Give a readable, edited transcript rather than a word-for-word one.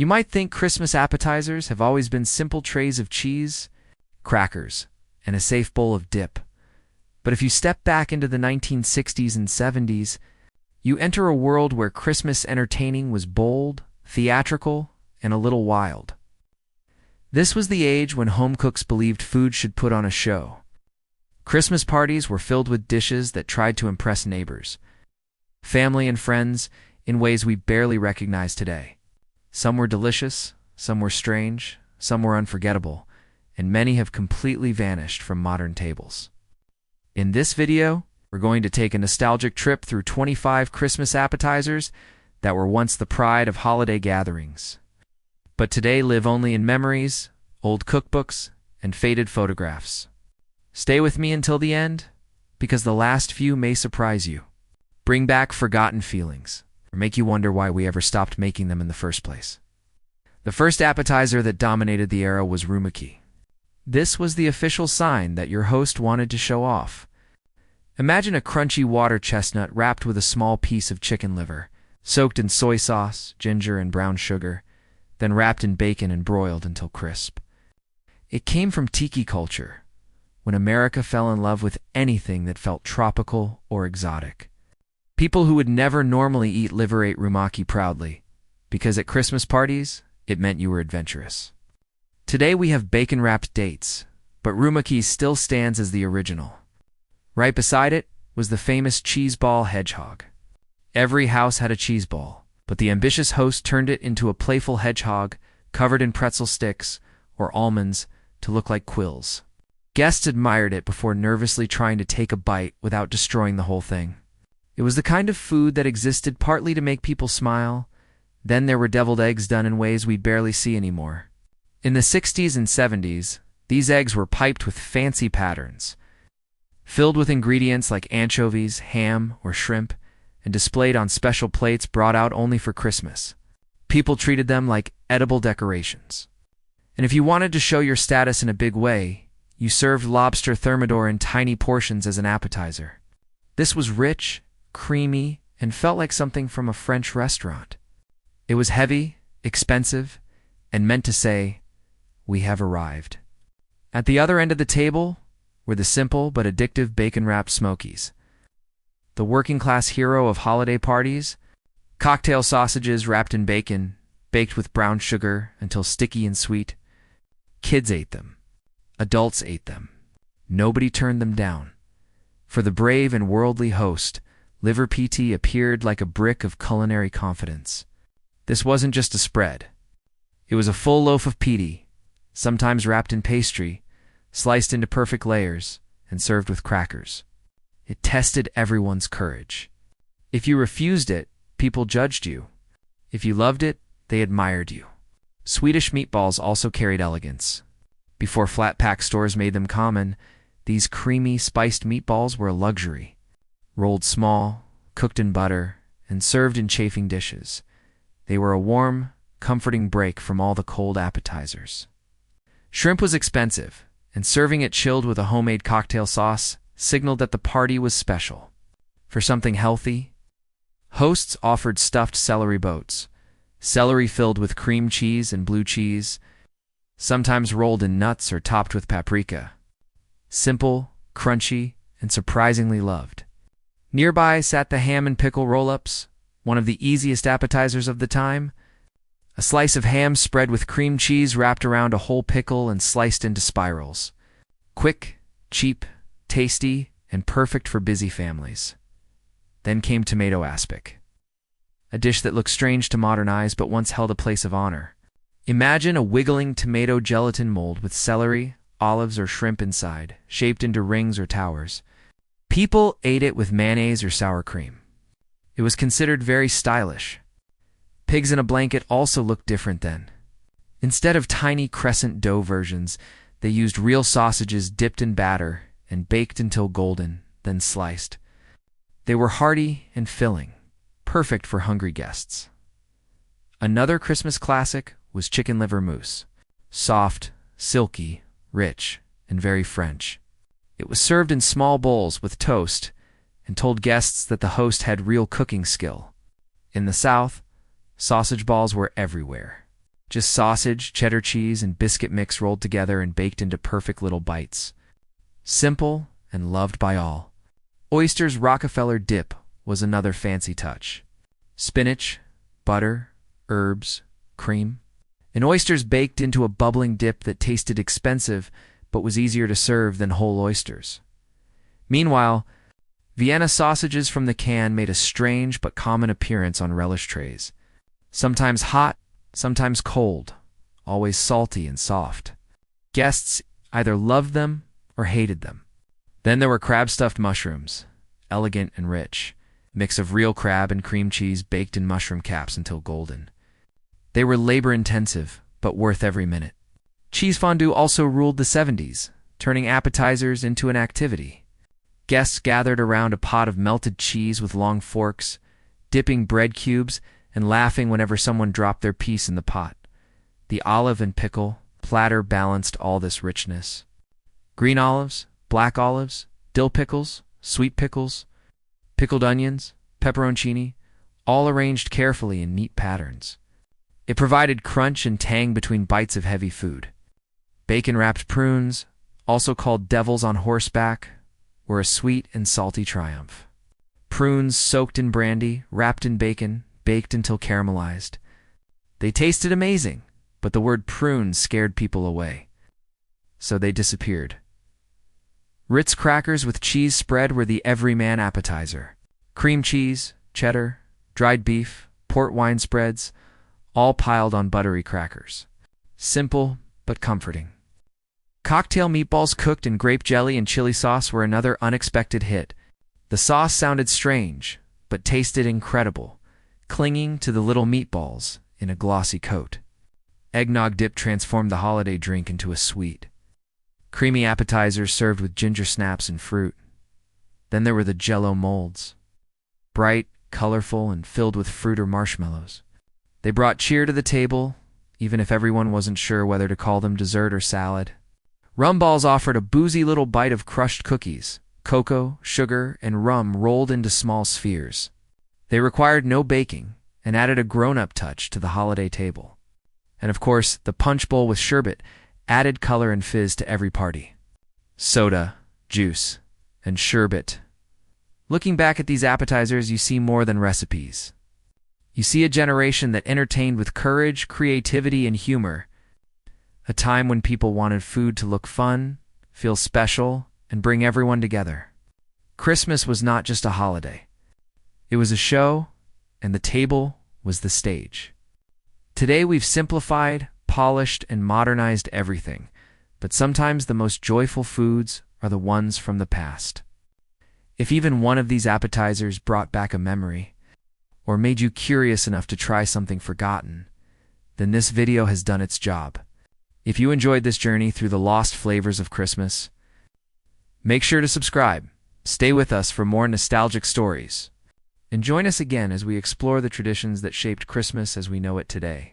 You might think Christmas appetizers have always been simple trays of cheese, crackers, and a safe bowl of dip. But if you step back into the 1960s and 70s, you enter a world where Christmas entertaining was bold, theatrical, and a little wild. This was the age when home cooks believed food should put on a show. Christmas parties were filled with dishes that tried to impress neighbors, family, and friends in ways we barely recognize today. Some were delicious, some were strange, some were unforgettable, and many have completely vanished from modern tables. In this video, we're going to take a nostalgic trip through 25 Christmas appetizers that were once the pride of holiday gatherings, but today live only in memories, old cookbooks, and faded photographs. Stay with me until the end, because the last few may surprise you, bring back forgotten feelings, or make you wonder why we ever stopped making them in the first place. The first appetizer that dominated the era was rumaki. This was the official sign that your host wanted to show off. Imagine a crunchy water chestnut wrapped with a small piece of chicken liver, soaked in soy sauce, ginger, and brown sugar, then wrapped in bacon and broiled until crisp. It came from tiki culture, when America fell in love with anything that felt tropical or exotic. People who would never normally eat liver ate rumaki proudly, because at Christmas parties, it meant you were adventurous. Today we have bacon-wrapped dates, but rumaki still stands as the original. Right beside it was the famous cheese ball hedgehog. Every house had a cheese ball, but the ambitious host turned it into a playful hedgehog covered in pretzel sticks or almonds to look like quills. Guests admired it before nervously trying to take a bite without destroying the whole thing. It was the kind of food that existed partly to make people smile. Then there were deviled eggs done in ways we barely see anymore. In the 60s and 70s, these eggs were piped with fancy patterns, filled with ingredients like anchovies, ham, or shrimp, and displayed on special plates brought out only for Christmas. People treated them like edible decorations. And if you wanted to show your status in a big way, you served lobster thermidor in tiny portions as an appetizer. This was rich, creamy, and felt like something from a French restaurant. It was heavy, expensive, and meant to say, "We have arrived." At the other end of the table were the simple but addictive bacon-wrapped smokies. The working-class hero of holiday parties, cocktail sausages wrapped in bacon, baked with brown sugar until sticky and sweet. Kids ate them. Adults ate them. Nobody turned them down. For the brave and worldly host, liver PT appeared like a brick of culinary confidence. This wasn't just a spread. It was a full loaf of PT, sometimes wrapped in pastry, sliced into perfect layers, and served with crackers. It tested everyone's courage. If you refused it, people judged you. If you loved it, they admired you. Swedish meatballs also carried elegance. Before flat-pack stores made them common, these creamy, spiced meatballs were a luxury. Rolled small, cooked in butter, and served in chafing dishes, they were a warm, comforting break from all the cold appetizers. Shrimp was expensive, and serving it chilled with a homemade cocktail sauce signaled that the party was special. For something healthy, hosts offered stuffed celery boats, celery filled with cream cheese and blue cheese, sometimes rolled in nuts or topped with paprika. Simple, crunchy, and surprisingly loved. Nearby sat the ham and pickle roll-ups, one of the easiest appetizers of the time. A slice of ham spread with cream cheese wrapped around a whole pickle and sliced into spirals. Quick, cheap, tasty, and perfect for busy families. Then came tomato aspic, a dish that looked strange to modern eyes but once held a place of honor. Imagine a wiggling tomato gelatin mold with celery, olives, or shrimp inside, shaped into rings or towers. People ate it with mayonnaise or sour cream. It was considered very stylish. Pigs in a blanket also looked different then. Instead of tiny crescent dough versions, they used real sausages dipped in batter and baked until golden, then sliced. They were hearty and filling, perfect for hungry guests. Another Christmas classic was chicken liver mousse. Soft, silky, rich, and very French. It was served in small bowls with toast and told guests that the host had real cooking skill. In the South, sausage balls were everywhere. Just sausage, cheddar cheese, and biscuit mix rolled together and baked into perfect little bites. Simple and loved by all. Oysters Rockefeller dip was another fancy touch. Spinach, butter, herbs, cream, and oysters baked into a bubbling dip that tasted expensive but was easier to serve than whole oysters. Meanwhile, Vienna sausages from the can made a strange but common appearance on relish trays. Sometimes hot, sometimes cold, always salty and soft. Guests either loved them or hated them. Then there were crab-stuffed mushrooms, elegant and rich, mix of real crab and cream cheese baked in mushroom caps until golden. They were labor-intensive, but worth every minute. Cheese fondue also ruled the 70s, turning appetizers into an activity. Guests gathered around a pot of melted cheese with long forks, dipping bread cubes and laughing whenever someone dropped their piece in the pot. The olive and pickle platter balanced all this richness. Green olives, black olives, dill pickles, sweet pickles, pickled onions, pepperoncini, all arranged carefully in neat patterns. It provided crunch and tang between bites of heavy food. Bacon-wrapped prunes, also called devils on horseback, were a sweet and salty triumph. Prunes soaked in brandy, wrapped in bacon, baked until caramelized. They tasted amazing, but the word prunes scared people away. So they disappeared. Ritz crackers with cheese spread were the everyman appetizer. Cream cheese, cheddar, dried beef, port wine spreads, all piled on buttery crackers. Simple, but comforting. Cocktail meatballs cooked in grape jelly and chili sauce were another unexpected hit. The sauce sounded strange, but tasted incredible, clinging to the little meatballs in a glossy coat. Eggnog dip transformed the holiday drink into a sweet. Creamy appetizers served with ginger snaps and fruit. Then there were the Jell-O molds. Bright, colorful, and filled with fruit or marshmallows. They brought cheer to the table, even if everyone wasn't sure whether to call them dessert or salad. Rum balls offered a boozy little bite of crushed cookies, cocoa, sugar, and rum rolled into small spheres. They required no baking and added a grown-up touch to the holiday table. And of course, the punch bowl with sherbet added color and fizz to every party. Soda, juice, and sherbet. Looking back at these appetizers, you see more than recipes. You see a generation that entertained with courage, creativity, and humor. A time when people wanted food to look fun, feel special, and bring everyone together. Christmas was not just a holiday. It was a show, and the table was the stage. Today we've simplified, polished, and modernized everything, but sometimes the most joyful foods are the ones from the past. If even one of these appetizers brought back a memory, or made you curious enough to try something forgotten, then this video has done its job. If you enjoyed this journey through the lost flavors of Christmas, make sure to subscribe. Stay with us for more nostalgic stories. And join us again as we explore the traditions that shaped Christmas as we know it today.